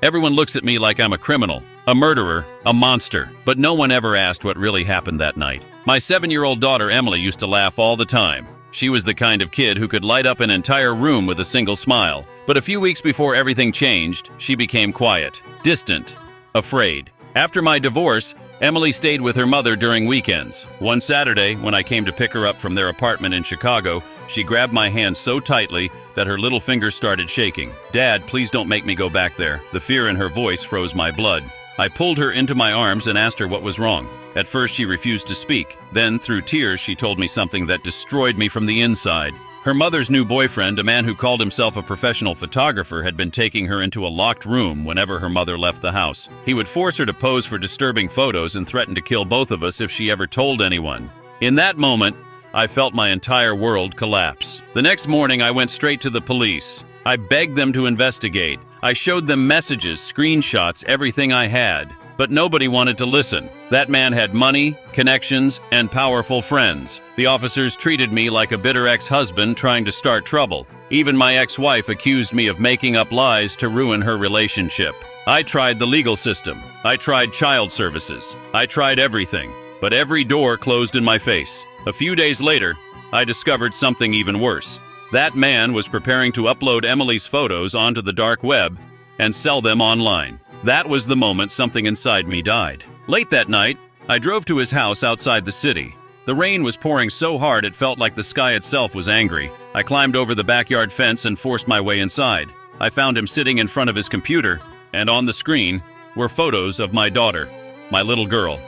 Everyone looks at me like I'm a criminal, a murderer, a monster, but no one ever asked what really happened that night. My 7-year-old daughter Emily used to laugh all the time. She was the kind of kid who could light up an entire room with a single smile. But a few weeks before everything changed, she became quiet, distant, afraid. After my divorce, Emily stayed with her mother during weekends. One Saturday, when I came to pick her up from their apartment in Chicago, she grabbed my hand so tightly that her little fingers started shaking. "Dad, please don't make me go back there." The fear in her voice froze my blood. I pulled her into my arms and asked her what was wrong. At first, she refused to speak. Then, through tears, she told me something that destroyed me from the inside. Her mother's new boyfriend, a man who called himself a professional photographer, had been taking her into a locked room whenever her mother left the house. He would force her to pose for disturbing photos and threaten to kill both of us if she ever told anyone. In that moment, I felt my entire world collapse. The next morning, I went straight to the police. I begged them to investigate. I showed them messages, screenshots, everything I had. But nobody wanted to listen. That man had money, connections, and powerful friends. The officers treated me like a bitter ex-husband trying to start trouble. Even my ex-wife accused me of making up lies to ruin her relationship. I tried the legal system. I tried child services. I tried everything. But every door closed in my face. A few days later, I discovered something even worse. That man was preparing to upload Emily's photos onto the dark web and sell them online. That was the moment something inside me died. Late that night, I drove to his house outside the city. The rain was pouring so hard it felt like the sky itself was angry. I climbed over the backyard fence and forced my way inside. I found him sitting in front of his computer, and on the screen were photos of my daughter, my little girl,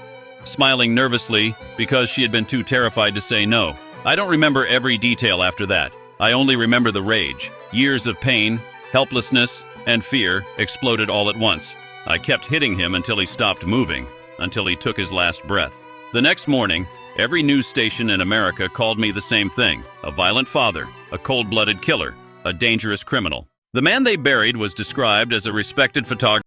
smiling nervously because she had been too terrified to say no. I don't remember every detail after that. I only remember the rage. Years of pain, helplessness, and fear exploded all at once. I kept hitting him until he stopped moving, until he took his last breath. The next morning, every news station in America called me the same thing: a violent father, a cold-blooded killer, a dangerous criminal. The man they buried was described as a respected photographer.